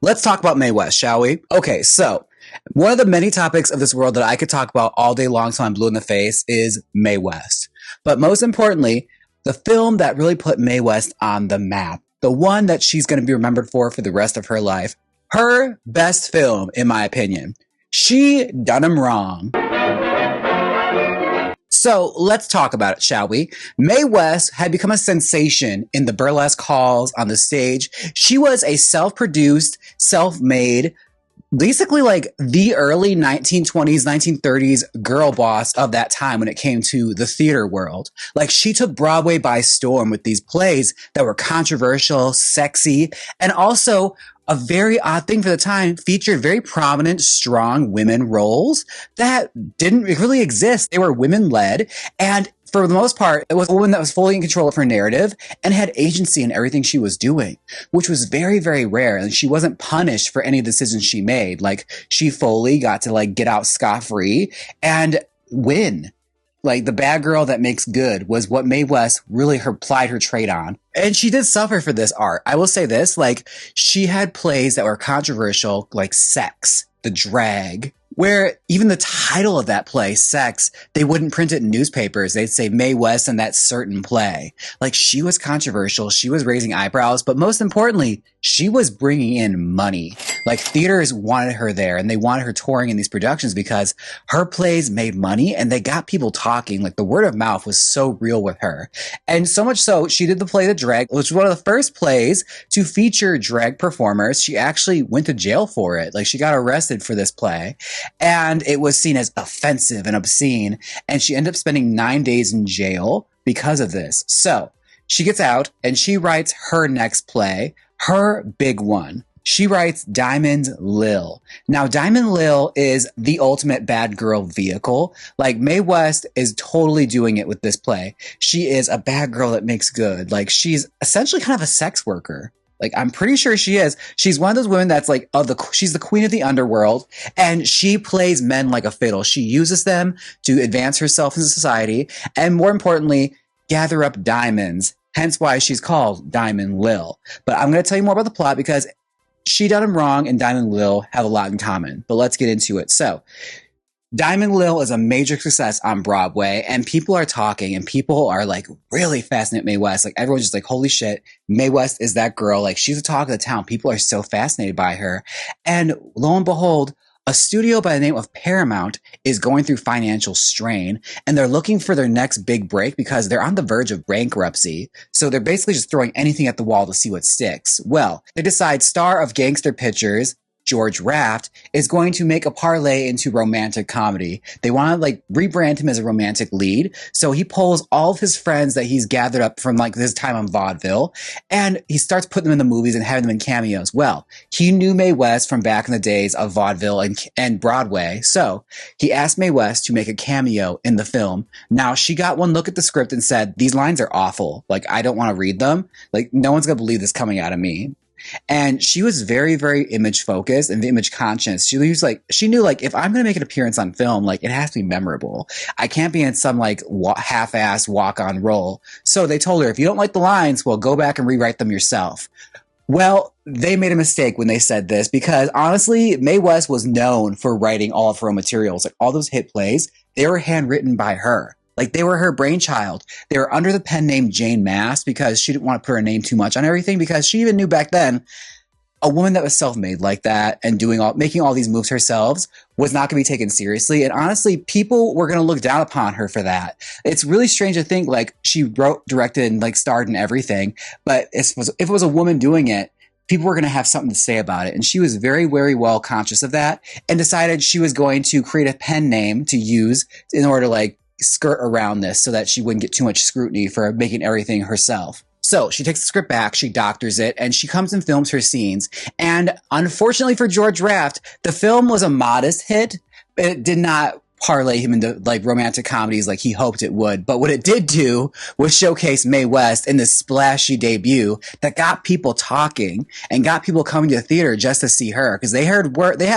Let's talk about Mae West, shall we? Okay, so one of the many topics of this world that I could talk about all day long till I'm blue in the face is Mae West. But most importantly, the film that really put Mae West on the map, the one that she's going to be remembered for the rest of her life, her best film, in my opinion. She done him wrong. So let's talk about it, shall we? Mae West had become a sensation in the burlesque halls, on the stage. She was a self-produced, self-made, basically like the early 1920s, 1930s girl boss of that time when it came to the theater world. Like, she took Broadway by storm with these plays that were controversial, sexy, and also a very odd thing for the time, featured very prominent, strong women roles that didn't really exist. They were women-led, and for the most part, it was a woman that was fully in control of her narrative and had agency in everything she was doing, which was very, very rare. And she wasn't punished for any of the decisions she made. Like, she fully got to like get out scot-free and win. Like, the bad girl that makes good was what Mae West really applied her trade on. And she did suffer for this art. I will say this, like, she had plays that were controversial, like Sex, The Drag, where even the title of that play, Sex, they wouldn't print it in newspapers. They'd say Mae West and that certain play. Like, she was controversial. She was raising eyebrows, but most importantly, she was bringing in money. Like, theaters wanted her there, and they wanted her touring in these productions because her plays made money and they got people talking. Like, the word of mouth was so real with her. And so much so, she did the play The Drag, which was one of the first plays to feature drag performers. She actually went to jail for it. Like, she got arrested for this play, and it was seen as offensive and obscene. And she ended up spending 9 days in jail because of this. So she gets out and she writes her next play, her big one. She writes Diamond Lil. Now, Diamond Lil is the ultimate bad girl vehicle. Like, Mae West is totally doing it with this play. She is a bad girl that makes good. Like, she's essentially kind of a sex worker. Like, I'm pretty sure she is. She's one of those women that's like, she's the queen of the underworld, and she plays men like a fiddle. She uses them to advance herself in society, and more importantly, gather up diamonds. Hence why she's called Diamond Lil. But I'm going to tell you more about the plot because She Done Him Wrong and Diamond Lil have a lot in common. But let's get into it. So, Diamond Lil is a major success on Broadway, and people are talking, and people are like really fascinated with Mae West. Like, everyone's just like, holy shit, Mae West is that girl. Like, she's the talk of the town. People are so fascinated by her. And lo and behold, a studio by the name of Paramount is going through financial strain, and they're looking for their next big break because they're on the verge of bankruptcy. So they're basically just throwing anything at the wall to see what sticks. Well, they decide star of Gangster Pictures, George Raft, is going to make a parlay into romantic comedy. They want to like rebrand him as a romantic lead. So he pulls all of his friends that he's gathered up from like his time on vaudeville, and he starts putting them in the movies and having them in cameos. Well, he knew Mae West from back in the days of vaudeville and Broadway. So he asked Mae West to make a cameo in the film. Now, she got one look at the script and said, these lines are awful. Like, I don't want to read them. Like, no one's going to believe this coming out of me. And she was very, very image focused and image conscious. She knew like, if I'm going to make an appearance on film, like, it has to be memorable. I can't be in some like half-ass walk-on role. So they told her, if you don't like the lines, well, go back and rewrite them yourself. Well, they made a mistake when they said this because honestly, Mae West was known for writing all of her own materials. Like, all those hit plays, they were handwritten by her. Like, they were her brainchild. They were under the pen name Jane Mass because she didn't want to put her name too much on everything, because she even knew back then a woman that was self-made like that and making all these moves herself was not going to be taken seriously. And honestly, people were going to look down upon her for that. It's really strange to think like she wrote, directed, and like starred in everything. But if it was a woman doing it, people were going to have something to say about it. And she was very, very well conscious of that and decided she was going to create a pen name to use in order to like skirt around this so that she wouldn't get too much scrutiny for making everything herself. So she takes the script back, she doctors it, and she comes and films her scenes. And unfortunately for George Raft, the film was a modest hit. It did not parlay him into like romantic comedies like he hoped it would. But what it did do was showcase Mae West in this splashy debut that got people talking and got people coming to the theater just to see her, because they had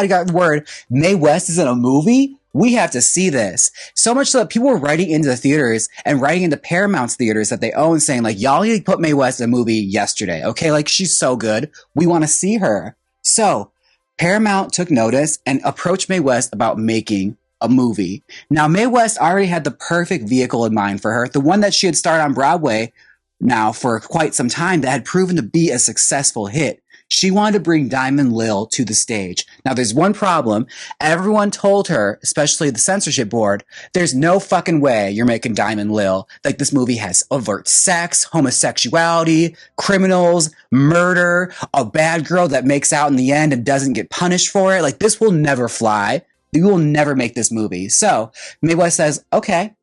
gotten word Mae West is in a movie. We have to see this. So much so that people were writing into the theaters and writing into Paramount's theaters that they own, saying like, y'all need to put Mae West in a movie yesterday. Okay. Like, she's so good. We want to see her. So Paramount took notice and approached Mae West about making a movie. Now, Mae West already had the perfect vehicle in mind for her, the one that she had starred on Broadway now for quite some time that had proven to be a successful hit. She wanted to bring Diamond Lil to the stage. Now, there's one problem. Everyone told her, especially the censorship board, there's no fucking way you're making Diamond Lil. Like, this movie has overt sex, homosexuality, criminals, murder, a bad girl that makes out in the end and doesn't get punished for it. Like, this will never fly. We will never make this movie. So Mae West says, okay.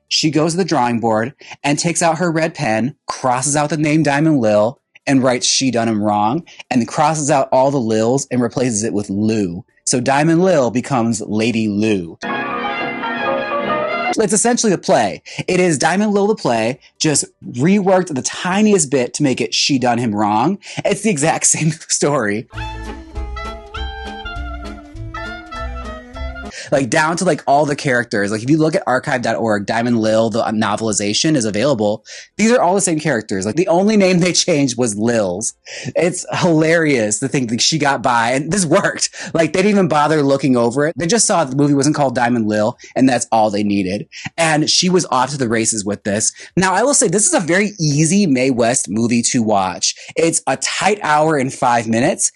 She goes to the drawing board and takes out her red pen, crosses out the name Diamond Lil, and writes "She Done Him Wrong," and then crosses out all the Lils and replaces it with Lou. So Diamond Lil becomes Lady Lou. It's essentially the play. It is Diamond Lil the play, just reworked the tiniest bit to make it "She Done Him Wrong." It's the exact same story. Like, down to, like, all the characters. Like, if you look at archive.org, Diamond Lil, the novelization, is available. These are all the same characters. Like, the only name they changed was Lil's. It's hilarious to think that she got by, and this worked. Like, they didn't even bother looking over it. They just saw the movie wasn't called Diamond Lil, and that's all they needed. And she was off to the races with this. Now, I will say, this is a very easy Mae West movie to watch. It's a tight hour and 5 minutes.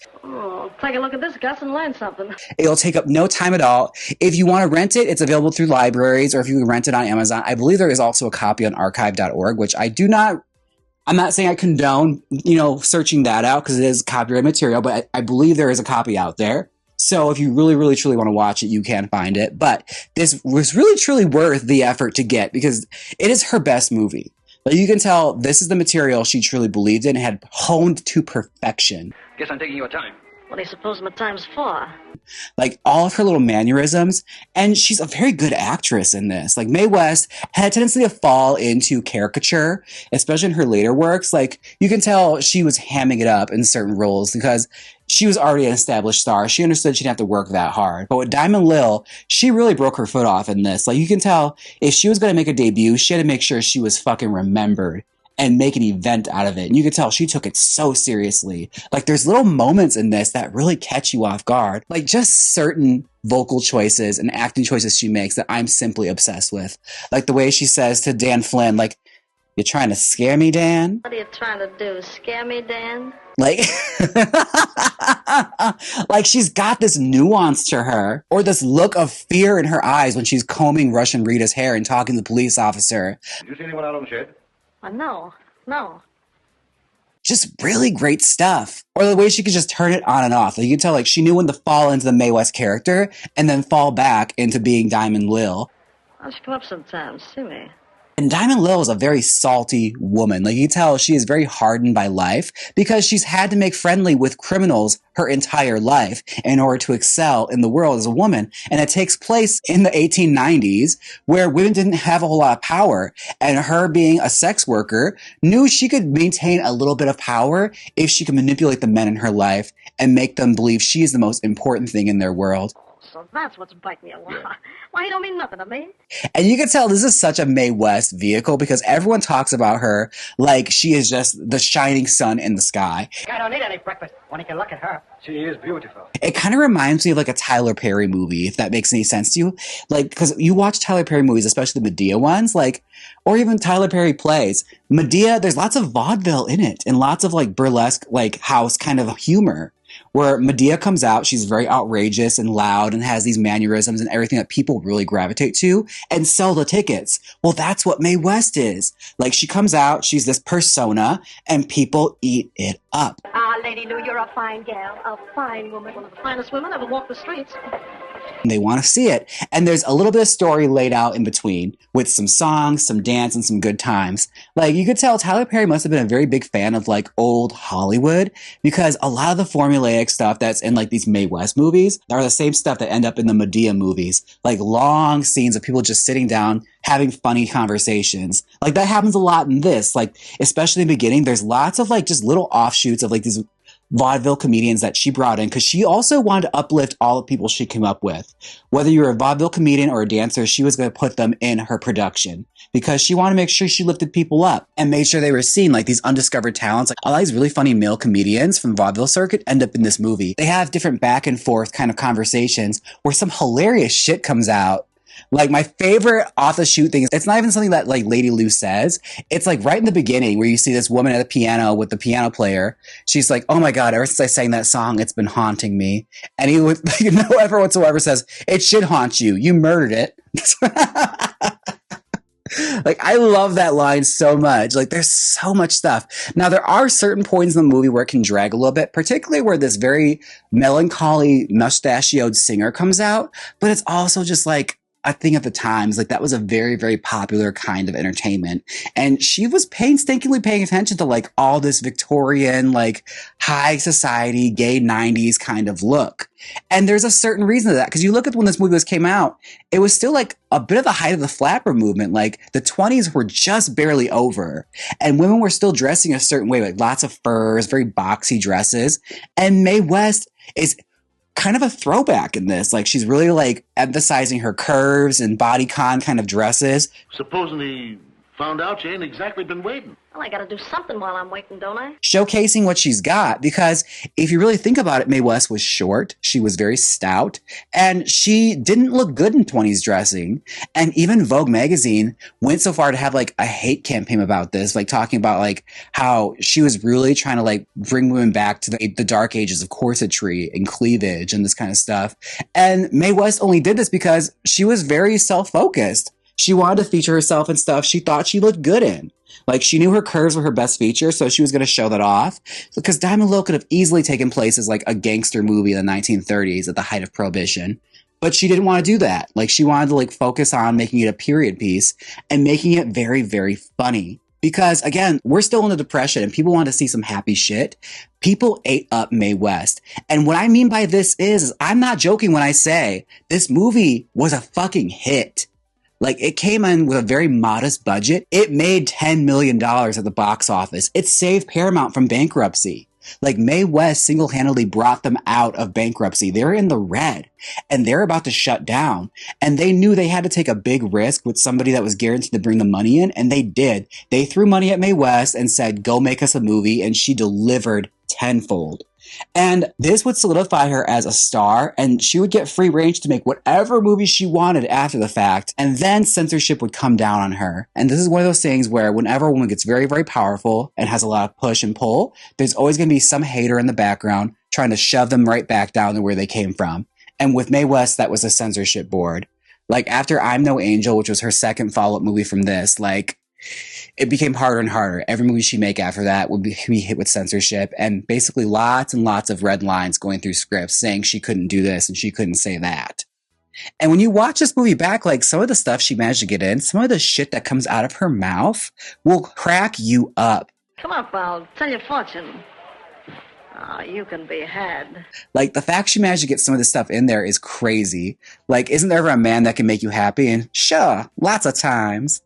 Take a look at this, Gus, and learn something. It'll take up no time at all. If you want to rent it, it's available through libraries, or if you can rent it on Amazon. I believe there is also a copy on archive.org, which I'm not saying I condone, searching that out because it is copyright material, but I believe there is a copy out there. So if you really, really, truly want to watch it, you can find it. But this was really, truly worth the effort to get because it is her best movie. But you can tell this is the material she truly believed in and had honed to perfection. Guess I'm taking your time. What do you suppose my time's for? Like, all of her little mannerisms, and she's a very good actress in this. Like, Mae West had a tendency to fall into caricature, especially in her later works. Like, you can tell she was hamming it up in certain roles because she was already an established star. She understood she didn't have to work that hard. But with Diamond Lil, she really broke her foot off in this. Like, you can tell if she was going to make a debut, she had to make sure she was fucking remembered and make an event out of it. And you could tell she took it so seriously. Like, there's little moments in this that really catch you off guard. Like, just certain vocal choices and acting choices she makes that I'm simply obsessed with. Like, the way she says to Dan Flynn, like, "You're trying to scare me, Dan?" What are you trying to do, scare me, Dan? Like, like, she's got this nuance to her, or this look of fear in her eyes when she's combing Russian Rita's hair and talking to the police officer. Did you see anyone out on the shed? No. Just really great stuff. Or the way she could just turn it on and off. Like, you can tell, like, she knew when to fall into the Mae West character and then fall back into being Diamond Lil. I should come up sometime, see me. And Diamond Lil is a very salty woman. Like, you can tell she is very hardened by life because she's had to make friendly with criminals her entire life in order to excel in the world as a woman. And it takes place in the 1890s where women didn't have a whole lot of power. And her being a sex worker knew she could maintain a little bit of power if she could manipulate the men in her life and make them believe she is the most important thing in their world. So that's what's biting me a lot. Why, you don't mean nothing to me. And you can tell this is such a Mae West vehicle because everyone talks about her like she is just the shining sun in the sky. I don't need any breakfast when you can look at her. She is beautiful. It kind of reminds me of like a Tyler Perry movie, if that makes any sense to you. Like, because you watch Tyler Perry movies, especially the Medea ones, like, or even Tyler Perry plays. Medea, there's lots of vaudeville in it and lots of like burlesque, like house kind of humor. Where Medea comes out, she's very outrageous and loud and has these mannerisms and everything that people really gravitate to and sell the tickets. Well, that's what Mae West is. Like, she comes out, she's this persona, and people eat it up. Lady Lou, you're a fine gal, a fine woman, one of the finest women ever walked the streets. They want to see it. And there's a little bit of story laid out in between with some songs, some dance, and some good times. Like, you could tell Tyler Perry must have been a very big fan of like old Hollywood because a lot of the formulaic stuff that's in like these Mae West movies are the same stuff that end up in the Medea movies. Like long scenes of people just sitting down, having funny conversations. Like that happens a lot in this, like especially in the beginning, there's lots of like just little offshoots of like these vaudeville comedians that she brought in because she also wanted to uplift all the people she came up with. Whether you're a vaudeville comedian or a dancer, she was going to put them in her production because she wanted to make sure she lifted people up and made sure they were seen, like these undiscovered talents. Like all these really funny male comedians from the vaudeville circuit end up in this movie. They have different back and forth kind of conversations where some hilarious shit comes out. Like my favorite off the shoot thing is it's not even something that like Lady Lou says. It's like right in the beginning where you see this woman at the piano with the piano player. She's like, "Oh my God, ever since I sang that song, it's been haunting me." And he would like, no ever whatsoever says, "It should haunt you. You murdered it." Like, I love that line so much. Like, there's so much stuff. Now, there are certain points in the movie where it can drag a little bit, particularly where this very melancholy, mustachioed singer comes out. But it's also just like a thing at the times. Like, that was a very, very popular kind of entertainment. And she was painstakingly paying attention to, like, all this Victorian, like, high society, gay 90s kind of look. And there's a certain reason to that. Because you look at when this movie came out, it was still like a bit of the height of the flapper movement. Like the 20s were just barely over. And women were still dressing a certain way, like lots of furs, very boxy dresses. And Mae West is kind of a throwback in this. Like she's really like emphasizing her curves and bodycon kind of dresses. Supposing he found out she ain't exactly been waiting. Well, I gotta do something while I'm waiting, don't I? Showcasing what she's got, because if you really think about it, Mae West was short, she was very stout, and she didn't look good in 20s dressing. And even Vogue magazine went so far to have like a hate campaign about this, like talking about like how she was really trying to like bring women back to the dark ages of corsetry and cleavage and this kind of stuff. And Mae West only did this because she was very self-focused. She wanted to feature herself in stuff she thought she looked good in. Like, she knew her curves were her best feature, so she was going to show that off. Because Diamond Low could have easily taken place as, like, a gangster movie in the 1930s at the height of Prohibition. But she didn't want to do that. Like, she wanted to, like, focus on making it a period piece and making it very, very funny. Because, again, we're still in the Depression and people want to see some happy shit. People ate up Mae West. And what I mean by this is I'm not joking when I say this movie was a fucking hit. Like, it came in with a very modest budget. It made $10 million at the box office. It saved Paramount from bankruptcy. Like, Mae West single-handedly brought them out of bankruptcy. They're in the red, and they're about to shut down. And they knew they had to take a big risk with somebody that was guaranteed to bring the money in, and they did. They threw money at Mae West and said, "Go make us a movie," and she delivered tenfold. And this would solidify her as a star, and she would get free range to make whatever movie she wanted after the fact, and then censorship would come down on her. And this is one of those things where whenever a woman gets very, very powerful and has a lot of push and pull, there's always going to be some hater in the background trying to shove them right back down to where they came from. And with Mae West, that was a censorship board. Like, after I'm No Angel, which was her second follow-up movie from this, like, it became harder and harder. Every movie she make after that would be hit with censorship and basically lots and lots of red lines going through scripts saying she couldn't do this and she couldn't say that. And when you watch this movie back, like some of the stuff she managed to get in, some of the shit that comes out of her mouth will crack you up. Come on, I'll tell your fortune. Oh, you can be had. Like, the fact she managed to get some of this stuff in there is crazy. Like, isn't there ever a man that can make you happy? And sure, lots of times.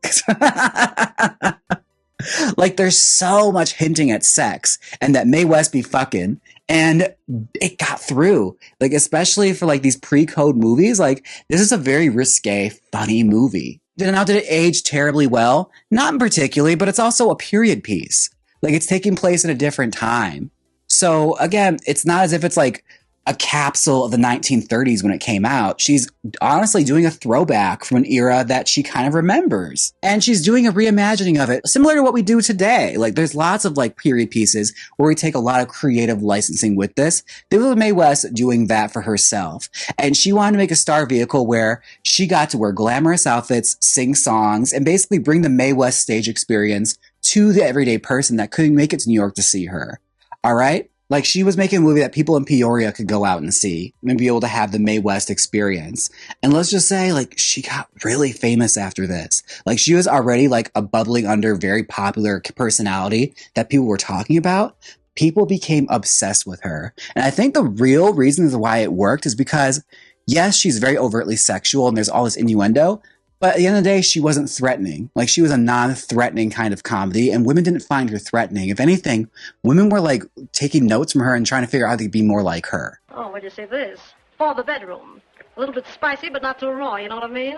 Like, there's so much hinting at sex and that Mae West be fucking. And it got through. Like, especially for, like, these pre-code movies. Like, this is a very risque, funny movie. Now, did it age terribly well? Not particularly, but it's also a period piece. Like, it's taking place in a different time. So again, it's not as if it's like a capsule of the 1930s when it came out. She's honestly doing a throwback from an era that she kind of remembers. And she's doing a reimagining of it, similar to what we do today. Like, there's lots of like period pieces where we take a lot of creative licensing with this. This was Mae West doing that for herself. And she wanted to make a star vehicle where she got to wear glamorous outfits, sing songs, and basically bring the Mae West stage experience to the everyday person that couldn't make it to New York to see her. All right? Like, she was making a movie that people in Peoria could go out and see and be able to have the Mae West experience. And let's just say, like, she got really famous after this. Like, she was already, like, a bubbling under, very popular personality that people were talking about. People became obsessed with her. And I think the real reason why it worked is because, yes, she's very overtly sexual and there's all this innuendo, But at the end of the day, she wasn't threatening. Like, she was a non-threatening kind of comedy, and women didn't find her threatening. If anything, women were like taking notes from her and trying to figure out how to be more like her. Oh, what'd you say this? For the bedroom. A little bit spicy, but not too raw, you know what I mean?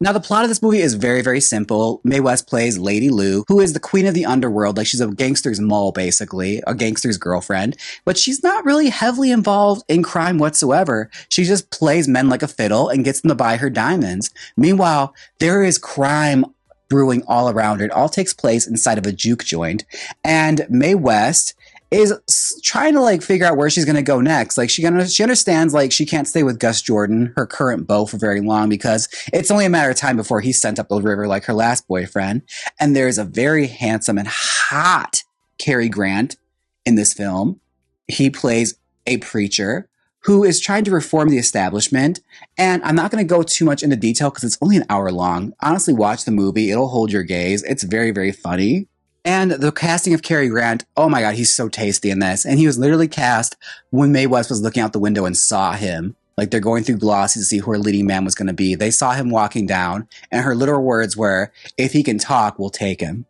Now, the plot of this movie is very, very simple. Mae West plays Lady Lou, who is the queen of the underworld. Like, she's a gangster's mole, basically, a gangster's girlfriend. But she's not really heavily involved in crime whatsoever. She just plays men like a fiddle and gets them to buy her diamonds. Meanwhile, there is crime brewing all around her. It all takes place inside of a juke joint. And Mae West is trying to like figure out where she's going to go next. Like, she understands like she can't stay with Gus Jordan, her current beau, for very long, because it's only a matter of time before he's sent up the river like her last boyfriend. And there's a very handsome and hot Cary Grant in this film. He plays a preacher who is trying to reform the establishment. And I'm not going to go too much into detail because it's only an hour long. Honestly, watch the movie. It'll hold your gaze. It's very, very funny. And the casting of Cary Grant, oh my God, he's so tasty in this. And he was literally cast when Mae West was looking out the window and saw him. Like, they're going through glossy to see who her leading man was going to be. They saw him walking down, and her literal words were, "If he can talk, we'll take him."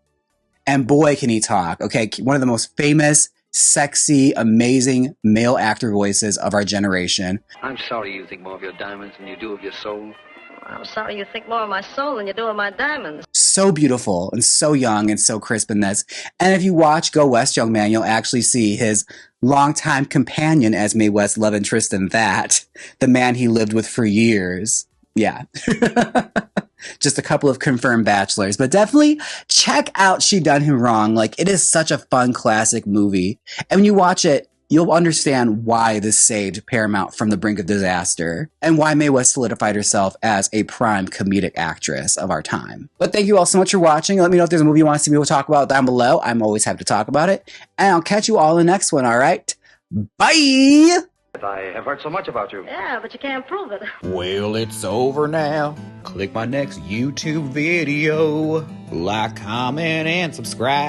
And boy, can he talk. Okay, one of the most famous, sexy, amazing male actor voices of our generation. I'm sorry you think more of your diamonds than you do of your soul. I'm sorry you think more of my soul than you do of my diamonds. So beautiful and so young and so crisp in this. And if you watch Go West, Young Man, you'll actually see his longtime companion as Mae West's love interest in that. The man he lived with for years. Yeah. Just a couple of confirmed bachelors. But definitely check out She Done Him Wrong. Like, it is such a fun classic movie. And when you watch it, you'll understand why this saved Paramount from the brink of disaster and why Mae West solidified herself as a prime comedic actress of our time. But thank you all so much for watching. Let me know if there's a movie you want to see me talk about down below. I'm always happy to talk about it. And I'll catch you all in the next one, all right? Bye! I have heard so much about you. Yeah, but you can't prove it. Well, it's over now. Click my next YouTube video. Like, comment, and subscribe.